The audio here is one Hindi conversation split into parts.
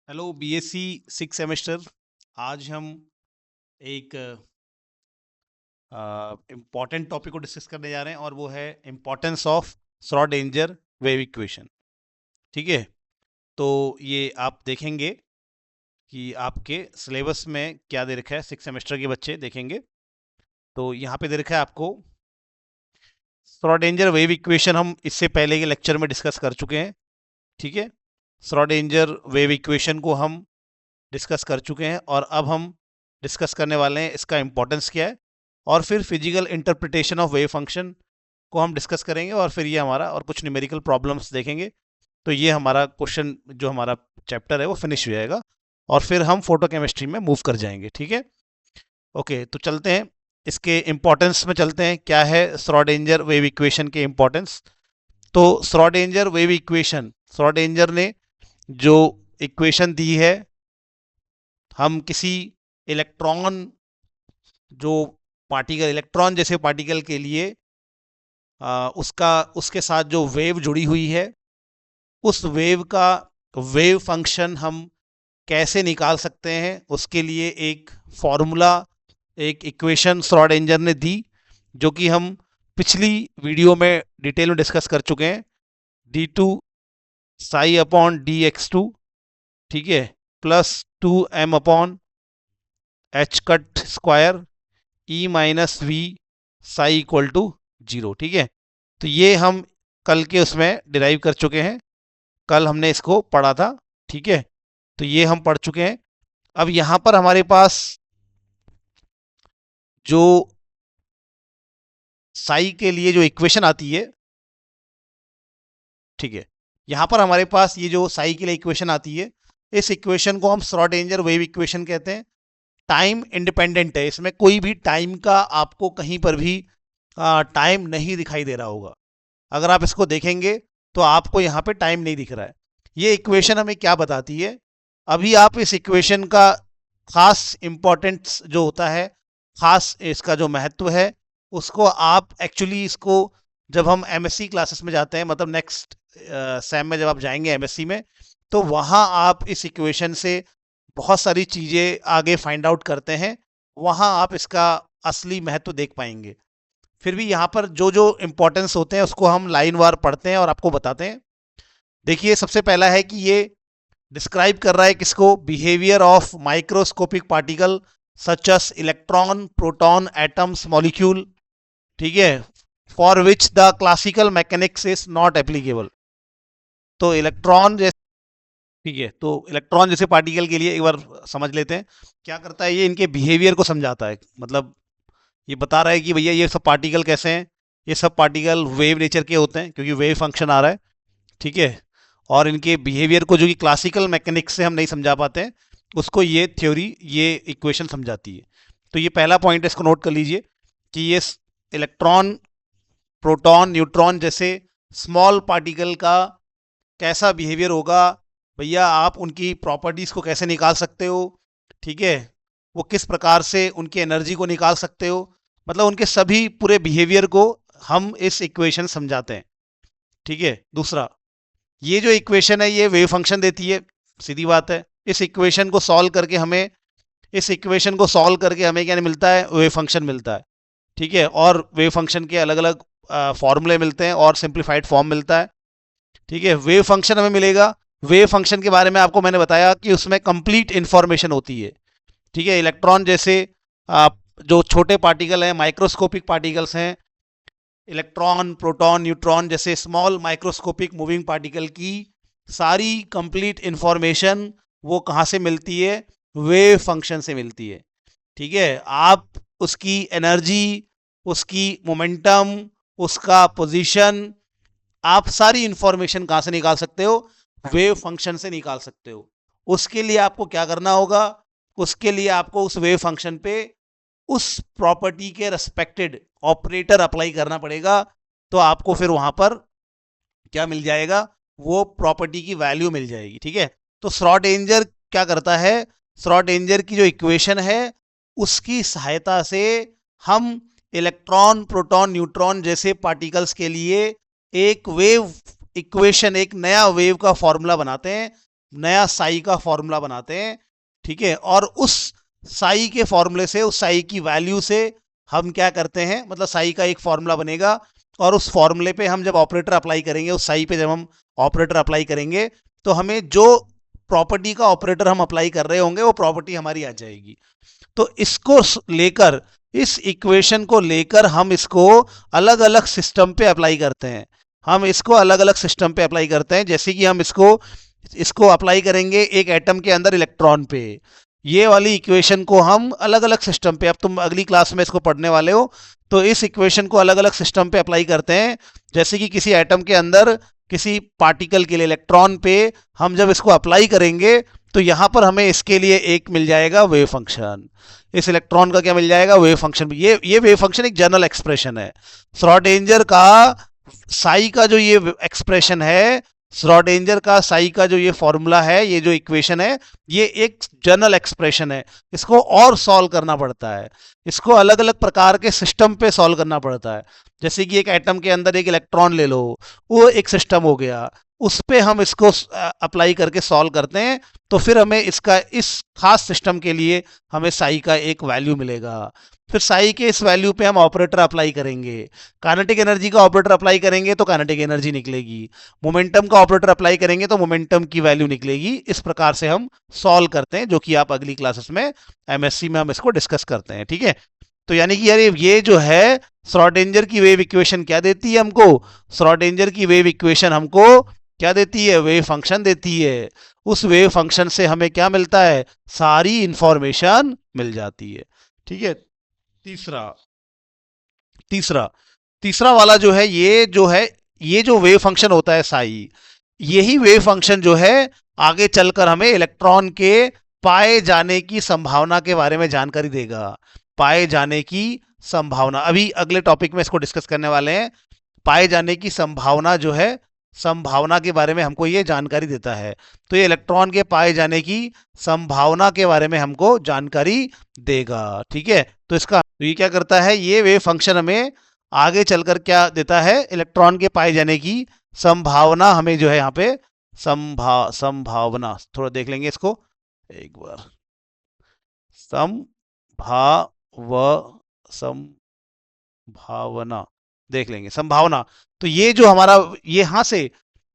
Hello BSc 6 semester. आज हम एक इम्पॉर्टेंट टॉपिक को डिस्कस करने जा रहे हैं और वो है importance of Schrodinger wave equation. ठीक है, तो ये आप देखेंगे कि आपके सिलेबस में क्या दे रखा है। 6 सेमेस्टर के बच्चे देखेंगे तो यहाँ पे दे रखा है आपको श्रोडिंगर वेव इक्वेशन। हम इससे पहले के लेक्चर में डिस्कस कर चुके हैं। ठीक है, श्रोडिंगर वेव इक्वेशन को हम डिस्कस कर चुके हैं और अब हम डिस्कस करने वाले हैं इसका इम्पोर्टेंस क्या है, और फिर physical interpretation of wave function को हम डिस्कस करेंगे, और फिर ये हमारा और कुछ न्यूमेरिकल प्रॉब्लम्स देखेंगे। तो ये हमारा क्वेश्चन जो हमारा चैप्टर है वो फिनिश हो जाएगा और फिर हम फोटो केमिस्ट्री में मूव कर जाएंगे। ठीक है, ओके, तो चलते हैं इसके इम्पोर्टेंस में। चलते हैं क्या है श्रोडिंगर वेव इक्वेशन के इम्पोर्टेंस। तो श्रोडिंगर वेव इक्वेशन, श्रोडिंगर ने जो इक्वेशन दी है, हम किसी इलेक्ट्रॉन जो पार्टिकल, इलेक्ट्रॉन जैसे पार्टिकल के लिए उसके साथ जो वेव जुड़ी हुई है, उस वेव का वेव फंक्शन हम कैसे निकाल सकते हैं, उसके लिए एक फॉर्मूला, एक इक्वेशन श्रोडिंगर ने दी, जो कि हम पिछली वीडियो में डिटेल में डिस्कस कर चुके हैं। d2 साई अपॉन dx2, ठीक है, plus 2m upon h cut square E minus V psi equal to 0। ठीक है, तो ये हम कल के उसमें डिराइव कर चुके हैं, कल हमने इसको पढ़ा था। ठीक है, तो ये हम पढ़ चुके हैं। अब यहां पर हमारे पास जो साई के लिए जो इक्वेशन आती है, ठीक है, यहां पर हमारे पास ये जो साई के लिए इक्वेशन आती है, इस इक्वेशन को हम श्रोडिंगर वेव इक्वेशन कहते हैं। टाइम इंडिपेंडेंट है, इसमें कोई भी टाइम का आपको कहीं पर भी टाइम नहीं दिखाई दे रहा होगा। अगर आप इसको देखेंगे तो आपको यहाँ पे टाइम नहीं दिख रहा है। ये इक्वेशन हमें क्या बताती है, अभी आप इस इक्वेशन का खास इंपॉर्टेंस जो होता है, खास इसका जो महत्व है, उसको आप एक्चुअली इसको जब हम एमएससी क्लासेस में जाते हैं, मतलब नेक्स्ट सेम में जब आप जाएंगे एमएससी में, तो वहाँ आप इस इक्वेशन से बहुत सारी चीज़ें आगे फाइंड आउट करते हैं, वहाँ आप इसका असली महत्व देख पाएंगे। फिर भी यहाँ पर जो जो इम्पोर्टेंस होते हैं उसको हम लाइन वार पढ़ते हैं और आपको बताते हैं। देखिए, सबसे पहला है कि ये डिस्क्राइब कर रहा है किसको, behaviour of microscopic particle such as electron, proton, atoms, molecule. ठीक है, for which the classical mechanics is not applicable. तो इलेक्ट्रॉन जैसे, ठीक है, तो इलेक्ट्रॉन जैसे पार्टिकल के लिए एक बार समझ लेते हैं क्या करता है। ये इनके बिहेवियर को समझाता है, मतलब ये बता रहा है कि भैया ये सब पार्टिकल कैसे हैं। ये सब पार्टिकल वेव नेचर के होते हैं क्योंकि वेव फंक्शन आ रहा है। ठीक है, और इनके बिहेवियर को जो कि क्लासिकल मैकेनिक्स से हम नहीं समझा पाते हैं, उसको ये थ्योरी, ये इक्वेशन समझाती है। तो ये पहला पॉइंट है, इसको नोट कर लीजिए कि ये इलेक्ट्रॉन, प्रोटॉन, न्यूट्रॉन जैसे स्मॉल पार्टिकल का कैसा बिहेवियर होगा, भैया आप उनकी प्रॉपर्टीज को कैसे निकाल सकते हो। ठीक है, वो किस प्रकार से उनकी एनर्जी को निकाल सकते हो, मतलब उनके सभी पूरे बिहेवियर को हम इस इक्वेशन समझाते हैं। ठीक है, दूसरा, ये जो इक्वेशन है ये वेव फंक्शन देती है, सीधी बात है। इस इक्वेशन को सॉल्व करके हमें, इस इक्वेशन को सॉल्व करके हमें क्या मिलता है, वेव फंक्शन मिलता है। ठीक है, और वेव फंक्शन के अलग अलग फॉर्मूले मिलते हैं और सिंप्लीफाइड फॉर्म मिलता है। ठीक है, वेव फंक्शन हमें मिलेगा। वेव फंक्शन के बारे में आपको मैंने बताया कि उसमें कंप्लीट इंफॉर्मेशन होती है। ठीक है, इलेक्ट्रॉन जैसे जो छोटे पार्टिकल हैं, माइक्रोस्कोपिक पार्टिकल्स हैं, इलेक्ट्रॉन, प्रोटॉन, न्यूट्रॉन जैसे स्मॉल माइक्रोस्कोपिक मूविंग पार्टिकल की सारी कंप्लीट इंफॉर्मेशन वो कहाँ से मिलती है, वेव फंक्शन से मिलती है। ठीक है, आप उसकी एनर्जी, उसकी मोमेंटम, उसका पोजीशन, आप सारी इंफॉर्मेशन कहाँ से निकाल सकते हो, वेव फंक्शन से निकाल सकते हो। उसके लिए आपको क्या करना होगा, उसके लिए आपको उस वेव फंक्शन पे उस प्रॉपर्टी के रेस्पेक्टेड ऑपरेटर अप्लाई करना पड़ेगा। तो आपको फिर वहां पर क्या मिल जाएगा, वो प्रॉपर्टी की वैल्यू मिल जाएगी। ठीक है, तो श्रोडिंगर क्या करता है, श्रोडिंगर की जो इक्वेशन है उसकी सहायता से हम इलेक्ट्रॉन, प्रोटॉन, न्यूट्रॉन जैसे पार्टिकल्स के लिए एक वेव इक्वेशन, एक नया वेव का फॉर्मूला बनाते हैं, नया साई का फॉर्मूला बनाते हैं, ठीक है, और उस साई के फॉर्मूले से, उस साई की वैल्यू से हम क्या करते हैं, मतलब साई का एक फॉर्मूला बनेगा और उस फॉर्मूले पे हम जब ऑपरेटर अप्लाई करेंगे, उस साई पे जब हम ऑपरेटर अप्लाई करेंगे तो हमें जो प्रॉपर्टी का ऑपरेटर हम अप्लाई कर रहे होंगे वो प्रॉपर्टी हमारी आ जाएगी। तो इसको लेकर, इस इक्वेशन को लेकर हम इसको अलग अलग सिस्टम पे अप्लाई करते हैं। हम इसको अलग अलग सिस्टम पे अप्लाई करते हैं, जैसे कि हम इसको इसको अप्लाई करेंगे एक एटम के अंदर इलेक्ट्रॉन पे। ये वाली इक्वेशन को हम अलग अलग सिस्टम पे, अब तुम अगली क्लास में इसको पढ़ने वाले हो, तो इस इक्वेशन को अलग अलग सिस्टम पे अप्लाई करते हैं। जैसे कि किसी एटम के अंदर किसी पार्टिकल के लिए, इलेक्ट्रॉन पे हम जब इसको अप्लाई करेंगे तो यहां पर हमें इसके लिए एक मिल जाएगा वेव फंक्शन। इस इलेक्ट्रॉन का क्या मिल जाएगा, वेव फंक्शन। ये वेव फंक्शन एक जनरल एक्सप्रेशन है। श्रोडिंगर का साई का जो ये एक्सप्रेशन है, श्रोडिंगर का साई का जो ये फॉर्मूला है, ये जो इक्वेशन है, ये एक जनरल एक्सप्रेशन है। इसको और सॉल्व करना पड़ता है, इसको अलग अलग प्रकार के सिस्टम पे सॉल्व करना पड़ता है। जैसे कि एक एटम के अंदर एक इलेक्ट्रॉन ले लो, वो एक सिस्टम हो गया, उस पे हम इसको अप्लाई करके सॉल्व करते हैं, तो फिर हमें इसका, इस खास सिस्टम के लिए हमें साई का एक वैल्यू मिलेगा। फिर साई के इस वैल्यू पे हम ऑपरेटर अप्लाई करेंगे। काइनेटिक एनर्जी का ऑपरेटर अप्लाई करेंगे तो काइनेटिक एनर्जी निकलेगी, मोमेंटम का ऑपरेटर अप्लाई करेंगे तो मोमेंटम की वैल्यू निकलेगी। इस प्रकार से हम सॉल्व करते हैं, जो कि आप अगली क्लासेस में एमएससी में हम इसको डिस्कस करते हैं, ठीक है। तो यानी कि यार ये जो है श्रोडिंगर की वेव इक्वेशन क्या देती है हमको, श्रोडिंगर की वेव इक्वेशन हमको क्या देती है, वेव फंक्शन देती है। उस वेव फंक्शन से हमें क्या मिलता है, सारी इंफॉर्मेशन मिल जाती है, ठीक है। तीसरा तीसरा तीसरा वाला जो है, ये जो वेव फंक्शन होता है साई, यही वेव फंक्शन जो है आगे चलकर हमें इलेक्ट्रॉन के पाए जाने की संभावना के बारे में जानकारी देगा। पाए जाने की संभावना, अभी अगले टॉपिक में इसको डिस्कस करने वाले हैं। पाए जाने की संभावना जो है, संभावना के बारे में हमको ये जानकारी देता है। तो ये इलेक्ट्रॉन के पाए जाने की संभावना के बारे में हमको जानकारी देगा, ठीक है। तो ये क्या करता है, ये वेव फंक्शन हमें आगे चलकर क्या देता है, इलेक्ट्रॉन के पाए जाने की संभावना हमें जो है यहाँ पे संभावना, थोड़ा देख लेंगे इसको एक बार। संभावना देख लेंगे, संभावना। तो ये जो हमारा, ये यहां से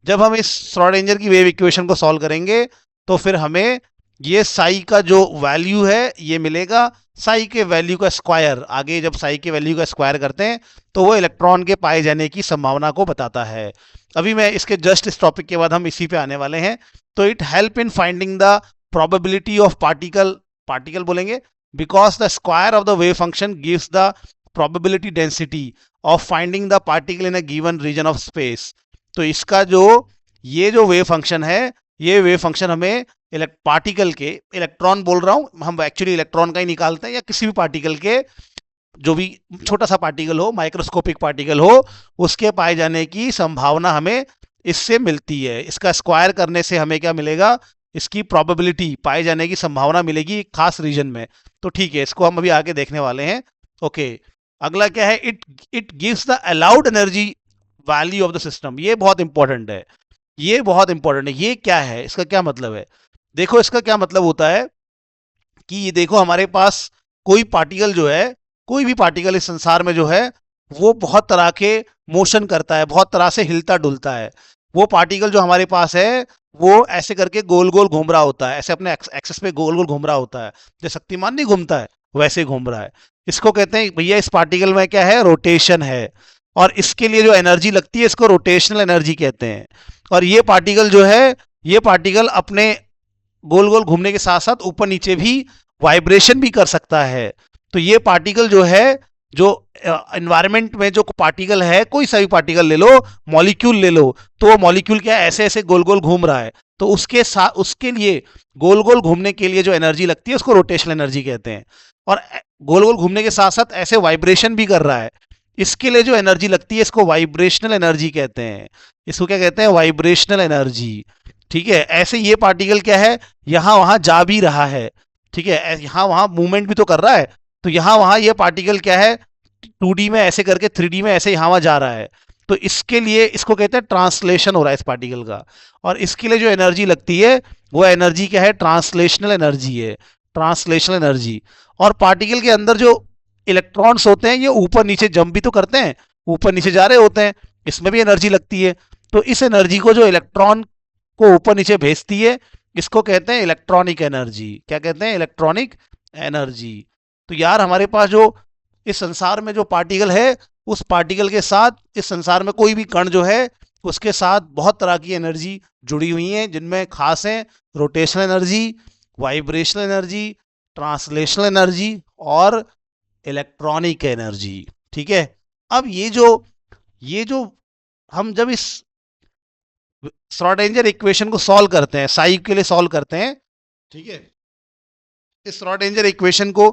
जब हम इस श्रोडिंगर की वेव इक्वेशन को सॉल्व करेंगे तो फिर हमें ये साई का जो वैल्यू है ये मिलेगा। साई के वैल्यू का स्क्वायर, आगे जब साई के वैल्यू का स्क्वायर करते हैं तो वो इलेक्ट्रॉन के पाए जाने की संभावना को बताता है। अभी मैं इसके जस्ट इस टॉपिक के बाद हम इसी पे आने वाले हैं। तो it help in finding the probability of particle बोलेंगे, because the square of the wave function gives the probability density of finding the particle in a given region of space। तो इसका जो ये जो वेव फंक्शन है, ये वेव फंक्शन हमें पार्टिकल के, इलेक्ट्रॉन बोल रहा हूं, हम एक्चुअली इलेक्ट्रॉन का ही निकालते हैं, या किसी भी पार्टिकल के, जो भी छोटा सा पार्टिकल हो, माइक्रोस्कोपिक पार्टिकल हो, उसके पाए जाने की संभावना हमें इससे मिलती है। इसका स्क्वायर करने से हमें क्या मिलेगा, इसकी प्रोबेबिलिटी, पाए जाने की संभावना मिलेगी एक खास रीजन में। तो ठीक है, इसको हम अभी आगे देखने वाले हैं। ओके, अगला क्या है, it gives the allowed energy value of the system. ये बहुत इंपॉर्टेंट है, ये बहुत इंपॉर्टेंट है। ये क्या है, इसका क्या मतलब है, देखो इसका क्या मतलब होता है कि ये देखो, हमारे पास कोई पार्टिकल जो है, कोई भी पार्टिकल इस संसार में जो है, वो बहुत तरह के मोशन करता है, बहुत तरह से हिलता डुलता है। वो पार्टिकल जो हमारे पास है वो ऐसे करके गोल गोल घूम रहा होता है, ऐसे अपने एक्सेस पे गोल गोल घूम रहा होता है, जैसे शक्तिमान नहीं घूमता है वैसे घूम रहा है। इसको कहते हैं भैया, इस पार्टिकल में क्या है, रोटेशन है, और इसके लिए जो एनर्जी लगती है इसको रोटेशनल एनर्जी कहते हैं। और ये पार्टिकल जो है, ये पार्टिकल अपने गोल गोल घूमने के साथ साथ ऊपर नीचे भी वाइब्रेशन भी कर सकता है। तो ये पार्टिकल जो है, जो एनवायरनमेंट में जो पार्टिकल है, कोई सा भी पार्टिकल ले लो, मॉलिक्यूल ले लो, तो वो मॉलिक्यूल क्या ऐसे ऐसे गोल गोल घूम रहा है, तो उसके साथ, उसके लिए गोल गोल घूमने के लिए जो एनर्जी लगती है उसको रोटेशनल एनर्जी कहते हैं। और गोल गोल घूमने के साथ साथ ऐसे वाइब्रेशन भी कर रहा है, इसके लिए जो एनर्जी लगती है इसको वाइब्रेशनल एनर्जी कहते हैं। इसको क्या कहते हैं, वाइब्रेशनल एनर्जी, ठीक है। ऐसे ये पार्टिकल क्या है, यहां वहां जा भी रहा है, ठीक है, यहां वहां मूवमेंट भी तो कर रहा है। तो यहां वहां ये पार्टिकल क्या है, 2D में ऐसे करके 3D में ऐसे यहां वहां जा रहा है। तो इसके लिए इसको कहते हैं ट्रांसलेशन हो रहा है इस पार्टिकल का, और इसके लिए जो एनर्जी लगती है वो एनर्जी क्या है, ट्रांसलेशनल एनर्जी है, ट्रांसलेशनल एनर्जी। और पार्टिकल के अंदर जो इलेक्ट्रॉन्स होते हैं ये ऊपर नीचे जंप भी तो करते हैं, ऊपर नीचे जा रहे होते हैं, इसमें भी एनर्जी लगती है। तो इस एनर्जी को जो इलेक्ट्रॉन को ऊपर नीचे भेजती है इसको कहते हैं इलेक्ट्रॉनिक एनर्जी। क्या कहते हैं, इलेक्ट्रॉनिक एनर्जी। तो यार हमारे पास जो इस संसार में जो पार्टिकल है, उस पार्टिकल के साथ इस संसार में कोई भी कण जो है उसके साथ बहुत तरह की एनर्जी जुड़ी हुई है, जिनमें खास है rotational energy, vibrational energy, translational energy और इलेक्ट्रॉनिक एनर्जी। ठीक है। अब ये जो हम जब इस श्रोडिंगर इक्वेशन को सॉल्व करते हैं, साई के लिए सॉल्व करते हैं, ठीक है, इस श्रोडिंगर इक्वेशन को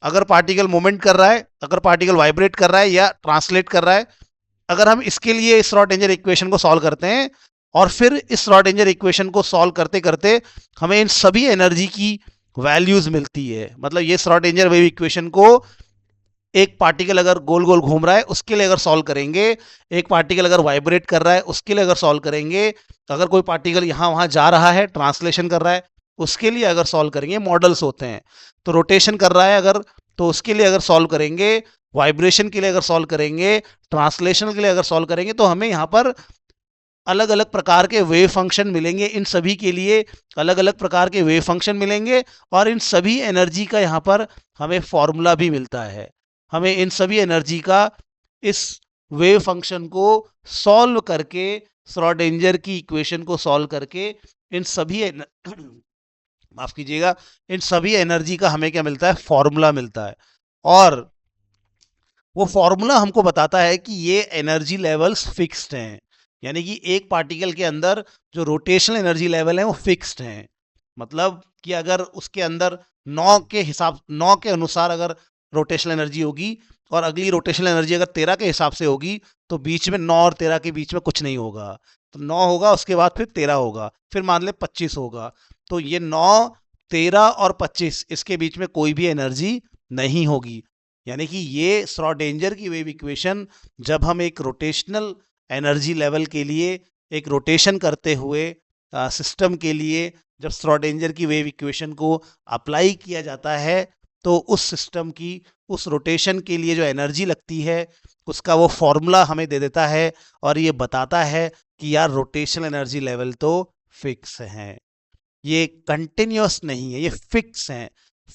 अगर पार्टिकल मूवमेंट कर रहा है, अगर पार्टिकल वाइब्रेट कर रहा है या ट्रांसलेट कर रहा है, अगर हम इसके लिए इस श्रोडिंगर इक्वेशन को सॉल्व करते हैं और फिर इस श्रोडिंगर इक्वेशन को सॉल्व करते करते हमें इन सभी एनर्जी की वैल्यूज मिलती है। मतलब ये श्रोडिंगर वेव इक्वेशन को एक पार्टिकल अगर गोल गोल घूम रहा है उसके लिए अगर सॉल्व करेंगे, एक पार्टिकल अगर वाइब्रेट कर रहा है उसके लिए अगर सॉल्व करेंगे, अगर कोई पार्टिकल यहां वहां जा रहा है ट्रांसलेशन कर रहा है उसके लिए अगर सॉल्व करेंगे, मॉडल्स होते हैं। तो रोटेशन कर रहा है अगर, तो उसके लिए अगर सॉल्व करेंगे, वाइब्रेशन के लिए अगर सॉल्व करेंगे, ट्रांसलेशन के लिए अगर सॉल्व करेंगे, तो हमें यहाँ पर अलग अलग प्रकार के वेव फंक्शन मिलेंगे। इन सभी के लिए अलग अलग प्रकार के वेव फंक्शन मिलेंगे और इन सभी एनर्जी का यहाँ पर हमें फॉर्मूला भी मिलता है। हमें इन सभी एनर्जी का इस वेव फंक्शन को सॉल्व करके, श्रोडिंगर की इक्वेशन को सॉल्व करके इन सभी माफ कीजिएगा, इन सभी एनर्जी का हमें क्या मिलता है, फॉर्मूला मिलता है। और वो फॉर्मूला हमको बताता है कि ये एनर्जी लेवल्स फिक्स्ड हैं, यानी कि एक पार्टिकल के अंदर जो रोटेशनल एनर्जी लेवल है वो फिक्स्ड हैं। मतलब कि अगर उसके अंदर 9 के अनुसार अगर रोटेशनल एनर्जी होगी और अगली रोटेशनल एनर्जी अगर 13 के हिसाब से होगी, तो बीच में 9 और 13 के बीच में कुछ नहीं होगा। तो 9 होगा, उसके बाद फिर 13 होगा, फिर मान ले 25 होगा। तो ये 9, 13 और 25 इसके बीच में कोई भी एनर्जी नहीं होगी। यानी कि ये श्रोडिंगर की वेव इक्वेशन जब हम एक रोटेशनल एनर्जी लेवल के लिए, एक रोटेशन करते हुए सिस्टम के लिए जब श्रोडिंगर की वेव इक्वेशन को अप्लाई किया जाता है, तो उस सिस्टम की उस रोटेशन के लिए जो एनर्जी लगती है उसका वो फॉर्मूला हमें दे देता है और ये बताता है कि यार रोटेशनल एनर्जी लेवल तो फिक्स है, ये कंटिन्यूअस नहीं है, ये फिक्स है।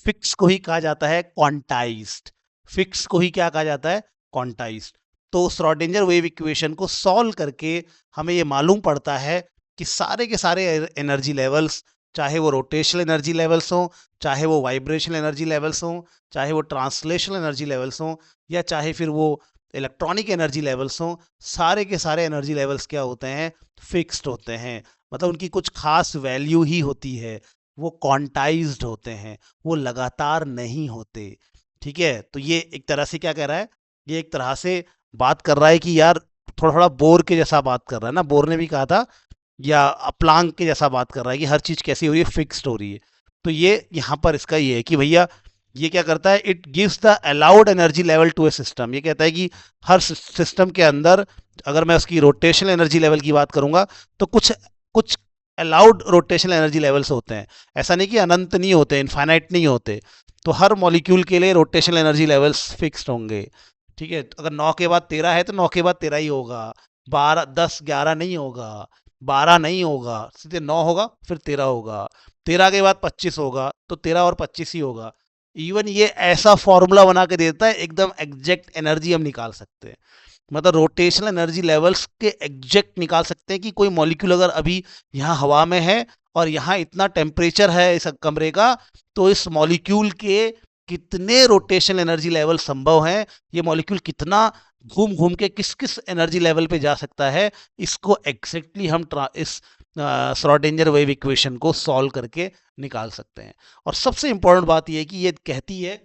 फिक्स को ही कहा जाता है क्वांटाइज्ड। फिक्स को ही क्या कहा जाता है, क्वांटाइज्ड। तो श्रोडिंगर वेव इक्वेशन को सॉल्व करके हमें ये मालूम पड़ता है कि सारे के सारे एनर्जी लेवल्स, चाहे वो रोटेशनल एनर्जी लेवल्स हों, चाहे वो वाइब्रेशनल एनर्जी लेवल्स हों, चाहे वो ट्रांसलेशनल एनर्जी लेवल्स हों, या चाहे फिर वो इलेक्ट्रॉनिक एनर्जी लेवल्स हों, सारे के सारे एनर्जी लेवल्स क्या होते हैं, फिक्स्ड होते हैं। मतलब उनकी कुछ खास वैल्यू ही होती है, वो क्वांटाइज्ड होते हैं, वो लगातार नहीं होते। ठीक है। तो ये एक तरह से क्या कह रहा है, ये एक तरह से बात कर रहा है कि यार थोड़ा थोड़ा बोर के जैसा बात कर रहा है ना, बोर ने भी कहा था, या प्लांक के जैसा बात कर रहा है कि हर चीज कैसी हो रही है, फिक्स्ड हो रही है। तो ये यहाँ पर इसका ये है कि भैया ये क्या करता है, it gives the allowed energy level to a system. ये कहता है कि हर सिस्टम के अंदर अगर मैं उसकी रोटेशनल एनर्जी लेवल की बात करूंगा तो कुछ कुछ अलाउड रोटेशनल एनर्जी लेवल्स होते हैं। ऐसा नहीं कि अनंत नहीं होते, इनफाइनाइट नहीं होते। तो हर मॉलिक्यूल के लिए रोटेशनल एनर्जी लेवल्स फिक्स्ड होंगे। ठीक है। अगर 9 के बाद 13 है तो 9 के बाद 13 ही होगा, 12, 10, 11 नहीं होगा, 12 नहीं होगा, सीधे 9 होगा, फिर 13 होगा, 13 के बाद 25 होगा, तो 13 और 25 ही होगा। इवन ये ऐसा फॉर्मूला बना के देता है, एकदम एग्जैक्ट एनर्जी हम निकाल सकते हैं। मतलब रोटेशनल एनर्जी लेवल्स के एग्जैक्ट निकाल सकते हैं कि कोई मॉलिक्यूल अगर अभी यहाँ हवा में है और यहाँ इतना टेम्परेचर है इस कमरे का, तो इस मॉलिक्यूल के कितने रोटेशनल एनर्जी लेवल संभव हैं, ये मॉलिक्यूल कितना घूम घूम के किस किस एनर्जी लेवल पे जा सकता है, इसको एग्जैक्टली हम इस श्रोडिंगर वेव इक्वेशन को सॉल्व करके निकाल सकते हैं। और सबसे इंपॉर्टेंट बात यह है कि ये कहती है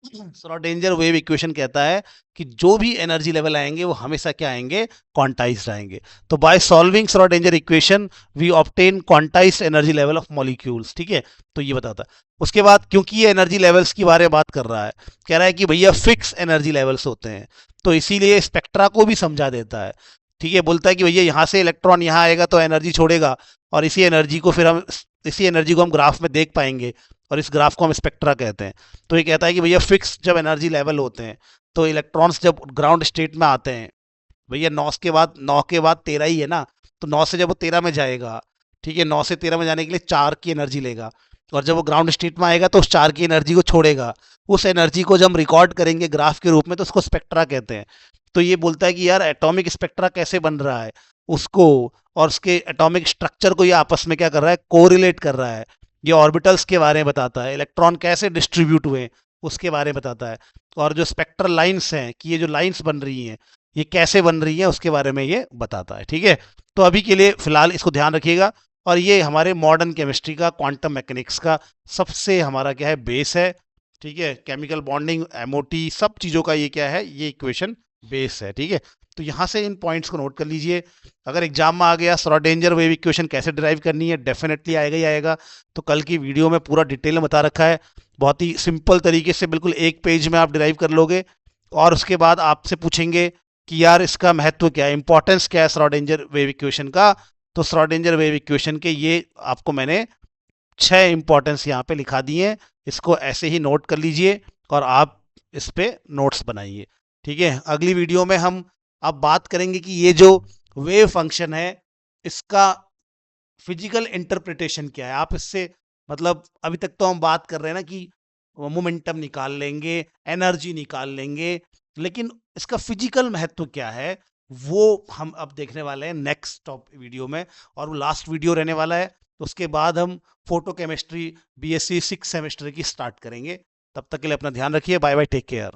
श्रोडिंगर वेव इक्वेशन कहता है कि जो भी एनर्जी लेवल आएंगे वो हमेशा क्या आएंगे, क्वांटाइज्ड आएंगे। तो by solving Schrodinger equation we obtain quantized energy level of molecules. ठीक है, तो ये बताता है। उसके बाद क्योंकि ये एनर्जी लेवल्स की बारे में बात कर रहा है, कह रहा है कि भैया फिक्स एनर्जी लेवल्स होते हैं, तो इसीलिए स्पेक्ट्रा को भी समझा देता है। ठीक है, बोलता है कि भैया यहाँ से इलेक्ट्रॉन यहाँ आएगा तो एनर्जी छोड़ेगा, और इसी एनर्जी को हम ग्राफ में देख पाएंगे, और इस ग्राफ को हम स्पेक्ट्रा कहते हैं। तो ये कहता है कि भैया फिक्स जब एनर्जी लेवल होते हैं, तो इलेक्ट्रॉन्स जब ग्राउंड स्टेट में आते हैं, भैया 9 के बाद 13 ही है ना, तो 9 से जब वो 13 में जाएगा, ठीक है, 9 से 13 में जाने के लिए 4 की एनर्जी लेगा, और जब वो ग्राउंड स्टेट में आएगा तो उस 4 की एनर्जी को छोड़ेगा। उस एनर्जी को जब हम रिकॉर्ड करेंगे ग्राफ के रूप में तो उसको स्पेक्ट्रा कहते हैं। तो ये बोलता है कि यार एटॉमिक स्पेक्ट्रा कैसे बन रहा है उसको, और उसके एटॉमिक स्ट्रक्चर को ये आपस में क्या कर रहा है, कोरिलेट कर रहा है। ये ऑर्बिटल्स के बारे में बताता है, इलेक्ट्रॉन कैसे डिस्ट्रीब्यूट हुए उसके बारे में बताता है, और जो स्पेक्ट्रल लाइंस हैं कि ये जो लाइंस बन रही हैं ये कैसे बन रही है उसके बारे में ये बताता है। ठीक है, तो अभी के लिए फिलहाल इसको ध्यान रखिएगा। और ये हमारे मॉडर्न केमिस्ट्री का, क्वांटम मैकेनिक्स का सबसे हमारा क्या है, बेस है। ठीक है, केमिकल बॉन्डिंग, एमओटी, सब चीज़ों का ये क्या है, ये इक्वेशन बेस है। ठीक है, तो यहाँ से इन पॉइंट्स को नोट कर लीजिए। अगर एग्जाम में आ गया श्रोडिंगर वेव इक्वेशन कैसे डिराइव करनी है, डेफिनेटली आएगा ही आएगा। तो कल की वीडियो में पूरा डिटेल में बता रखा है, बहुत ही सिंपल तरीके से, बिल्कुल एक पेज में आप डिराइव कर लोगे। और उसके बाद आपसे पूछेंगे कि यार इसका महत्व क्या है, इंपॉर्टेंस क्या है श्रोडिंगर वेव इक्वेशन का। तो श्रोडिंगर वेव इक्वेशन के ये आपको मैंने 6 इंपॉर्टेंस यहाँ पे लिखा दिए हैं, इसको ऐसे ही नोट कर लीजिए और आप इस पे नोट्स बनाइए। ठीक है, अगली वीडियो में हम अब बात करेंगे कि ये जो वेव फंक्शन है इसका फिजिकल इंटरप्रिटेशन क्या है। आप इससे, मतलब अभी तक तो हम बात कर रहे हैं ना कि मोमेंटम निकाल लेंगे, एनर्जी निकाल लेंगे, लेकिन इसका फिजिकल महत्व क्या है वो हम अब देखने वाले हैं नेक्स्ट टॉप वीडियो में, और वो लास्ट वीडियो रहने वाला है। तो उसके बाद हम फोटो केमिस्ट्री बीएससी 6 सेमेस्टर की स्टार्ट करेंगे। तब तक के लिए अपना ध्यान रखिए, बाय बाय, टेक केयर।